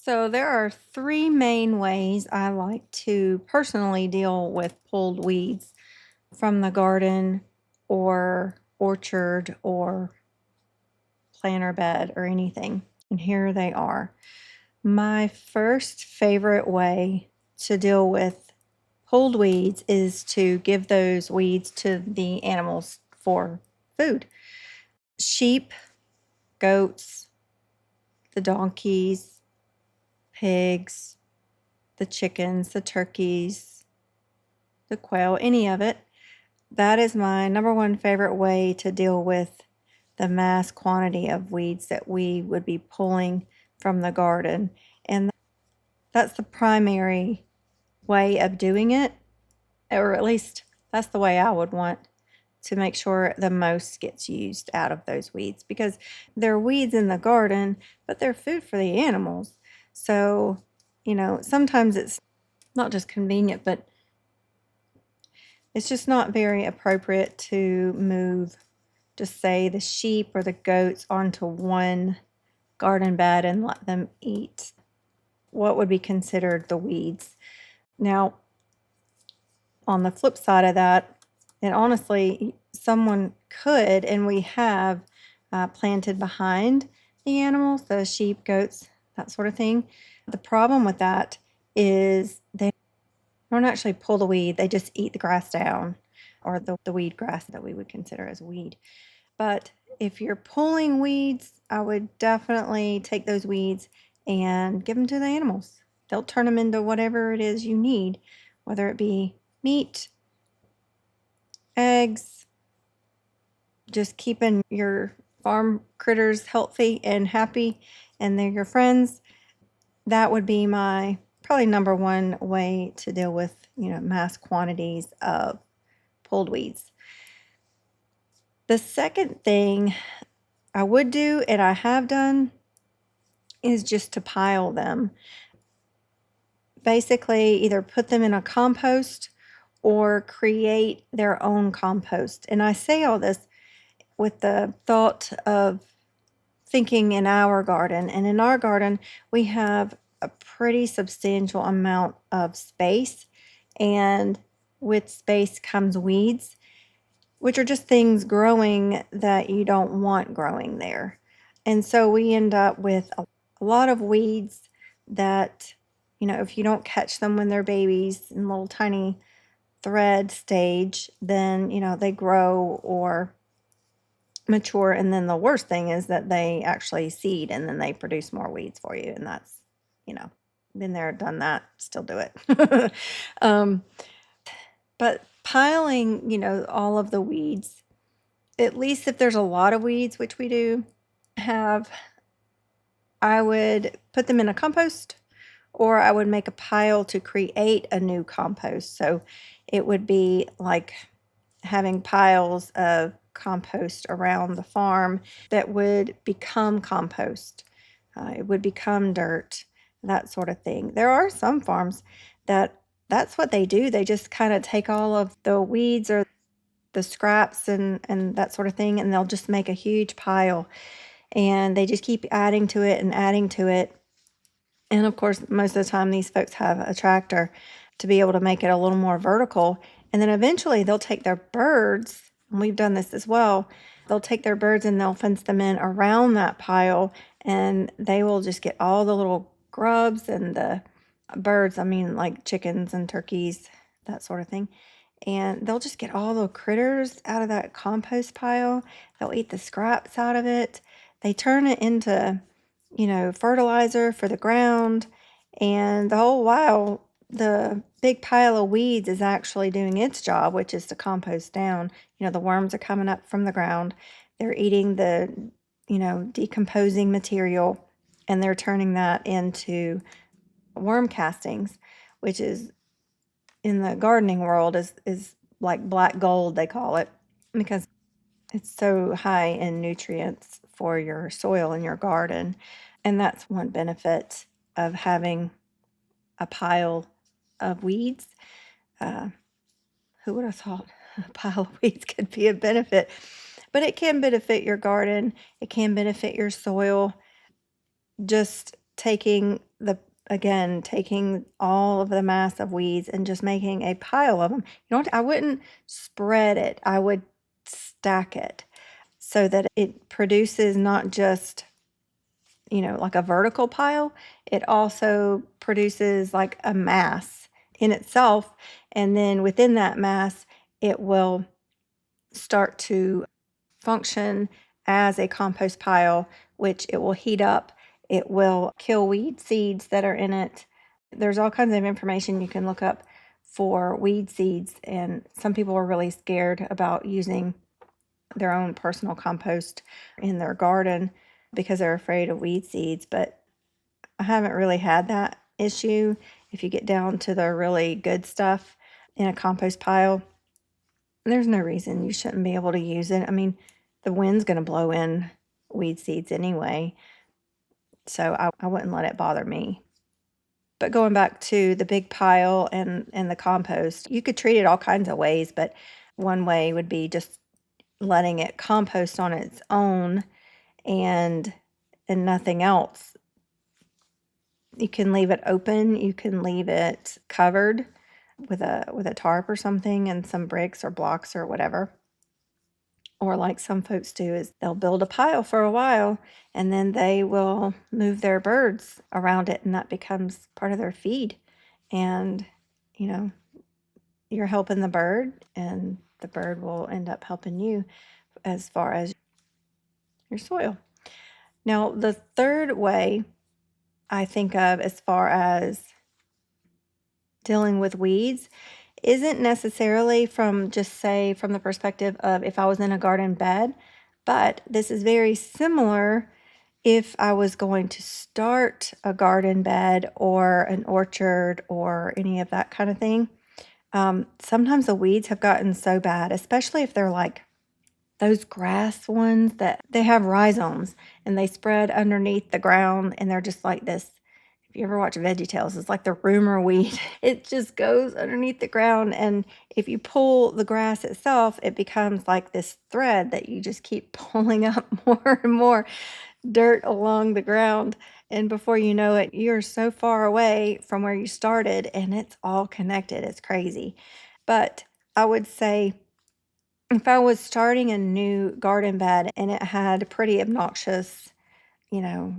So there are three main ways I like to personally deal with pulled weeds from the garden or orchard or planter bed or anything. And here they are. My first favorite way to deal with pulled weeds is to give those weeds to the animals for food. Sheep, goats, the donkeys, pigs, the chickens, the turkeys, the quail, any of it. That is my number one favorite way to deal with the mass quantity of weeds that we would be pulling from the garden. And that's the primary way of doing it, or at least that's the way I would want to make sure the most gets used out of those weeds, because they're weeds in the garden, but they're food for the animals. So, sometimes it's not just convenient, but it's just not very appropriate to move, just say, the sheep or the goats onto one garden bed and let them eat what would be considered the weeds. Now, on the flip side of that, and honestly, someone could, and we have planted behind the animals, the sheep, goats, that sort of thing. The problem with that is they don't actually pull the weed, they just eat the grass down, or the weed grass that we would consider as weed. But if you're pulling weeds, I would definitely take those weeds and give them to the animals. They'll turn them into whatever it is you need, whether it be meat, eggs, just keeping your farm critters healthy and happy, and they're your friends. That would be my probably number one way to deal with, mass quantities of pulled weeds. The second thing I would do, and I have done, is just to pile them. Basically, either put them in a compost or create their own compost. And I say all this with the thought of thinking in our garden. And in our garden, we have a pretty substantial amount of space. And with space comes weeds, which are just things growing that you don't want growing there. And so we end up with a lot of weeds that, if you don't catch them when they're babies in little tiny thread stage, then, they grow or mature. And then the worst thing is that they actually seed and then they produce more weeds for you. And that's, been there, done that, still do it. um, but piling, all of the weeds, at least if there's a lot of weeds, which we do have, I would put them in a compost, or I would make a pile to create a new compost. So it would be like having piles of compost around the farm that would become compost. It would become dirt, that sort of thing. There are some farms that's what they do. They just kind of take all of the weeds or the scraps and that sort of thing, and they'll just make a huge pile, and they just keep adding to it and adding to it. And of course, most of the time, these folks have a tractor to be able to make it a little more vertical. And then eventually they'll take their birds, and we've done this as well. They'll take their birds and they'll fence them in around that pile, and they will just get all the little grubs and the birds, I mean, like chickens and turkeys, that sort of thing. And they'll just get all the critters out of that compost pile. They'll eat the scraps out of it. They turn it into, fertilizer for the ground. And the whole while, the big pile of weeds is actually doing its job, which is to compost down. The worms are coming up from the ground. They're eating the, decomposing material, and they're turning that into worm castings, which is in the gardening world is like black gold, they call it, because it's so high in nutrients for your soil in your garden. And that's one benefit of having a pile of weeds. Uh, who would have thought a pile of weeds could be a benefit? But it can benefit your garden. It can benefit your soil. Just taking the again, taking all of the mass of weeds and just making a pile of them. I wouldn't spread it. I would stack it so that it produces not just, like a vertical pile, it also produces like a mass in itself. And then within that mass, it will start to function as a compost pile, which it will heat up. It will kill weed seeds that are in it. There's all kinds of information you can look up for weed seeds, and some people are really scared about using their own personal compost in their garden because they're afraid of weed seeds, but I haven't really had that issue. If you get down to the really good stuff in a compost pile, there's no reason you shouldn't be able to use it. I mean, the wind's going to blow in weed seeds anyway, so I wouldn't let it bother me. But going back to the big pile and the compost, you could treat it all kinds of ways, but one way would be just letting it compost on its own and nothing else. You can leave it open, you can leave it covered with a tarp or something and some bricks or blocks or whatever. Or like some folks do is they'll build a pile for a while and then they will move their birds around it and that becomes part of their feed. And, you know, you're helping the bird and the bird will end up helping you as far as your soil. Now, the third way I think of as far as dealing with weeds isn't necessarily from the perspective of if I was in a garden bed, but this is very similar if I was going to start a garden bed or an orchard or any of that kind of thing. Sometimes the weeds have gotten so bad, especially if they're like those grass ones that they have rhizomes and they spread underneath the ground and they're just like this. If you ever watch VeggieTales, it's like the rumor weed. It just goes underneath the ground, and if you pull the grass itself, it becomes like this thread that you just keep pulling up more and more dirt along the ground. And before you know it, you're so far away from where you started and it's all connected. It's crazy. But I would say if I was starting a new garden bed and it had pretty obnoxious, you know,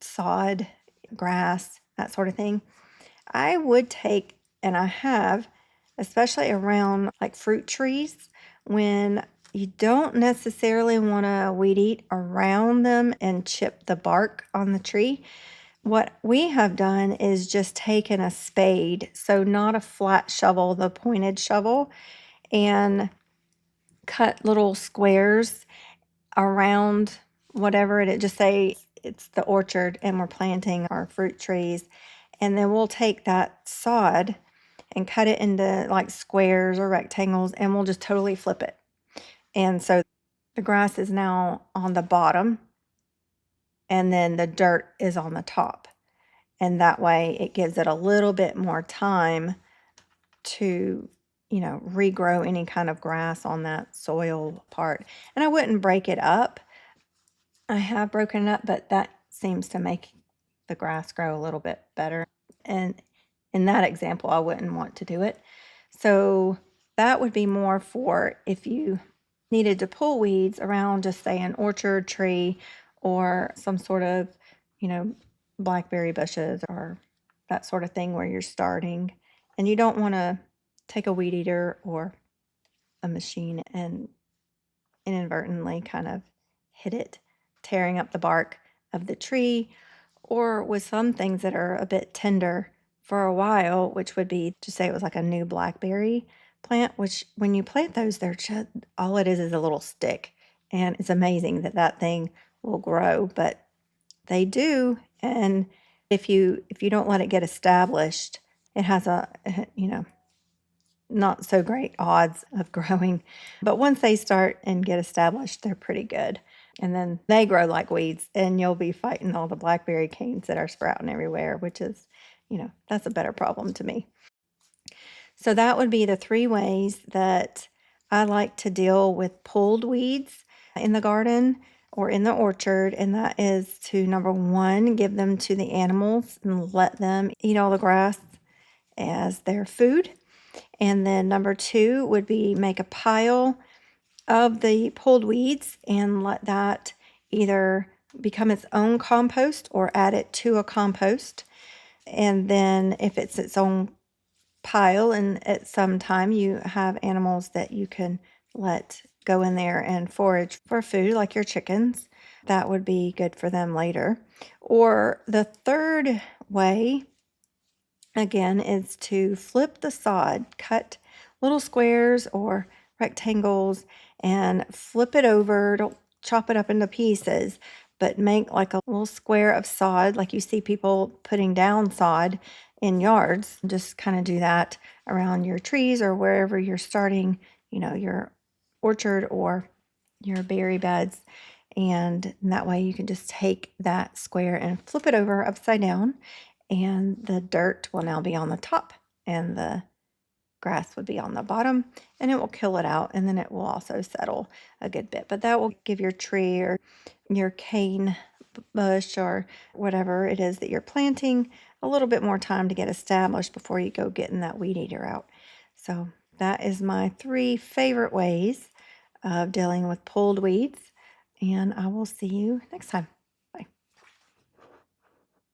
sod, grass, that sort of thing, I would take, and I have, especially around like fruit trees, when you don't necessarily want to weed eat around them and chip the bark on the tree. What we have done is just taken a spade, so not a flat shovel, the pointed shovel, and cut little squares around whatever it just say it's the orchard and we're planting our fruit trees. And then we'll take that sod and cut it into like squares or rectangles and we'll just totally flip it. And so the grass is now on the bottom and then the dirt is on the top. And that way it gives it a little bit more time to, regrow any kind of grass on that soil part. And I wouldn't break it up. I have broken it up, but that seems to make the grass grow a little bit better. And in that example, I wouldn't want to do it. So that would be more for if you needed to pull weeds around, just say an orchard tree or some sort of, blackberry bushes or that sort of thing where you're starting and you don't want to take a weed eater or a machine and inadvertently kind of hit it, tearing up the bark of the tree, or with some things that are a bit tender for a while, which would be to say it was like a new blackberry plant, which when you plant those, they're just all it is a little stick. And it's amazing that that thing will grow, but they do. And if you don't let it get established, it has a not so great odds of growing. But once they start and get established, they're pretty good. And then they grow like weeds, and you'll be fighting all the blackberry canes that are sprouting everywhere, which is, that's a better problem to me. So that would be the three ways that I like to deal with pulled weeds in the garden. or in the orchard, and that is to, number one, give them to the animals and let them eat all the grass as their food. And then number two would be make a pile of the pulled weeds and let that either become its own compost or add it to a compost. And then if it's its own pile and at some time you have animals that you can let go in there and forage for food, like your chickens, that would be good for them later. Or the third way, again, is to flip the sod, cut little squares or rectangles and flip it over. Don't chop it up into pieces, but make like a little square of sod, like you see people putting down sod in yards. Just kind of do that around your trees or wherever you're starting, your orchard or your berry beds. And that way you can just take that square and flip it over upside down, and the dirt will now be on the top and the grass would be on the bottom, and it will kill it out, and then it will also settle a good bit. But that will give your tree or your cane bush or whatever it is that you're planting a little bit more time to get established before you go getting that weed eater out. So that is my 3 favorite ways of dealing with pulled weeds, and I will see you next time.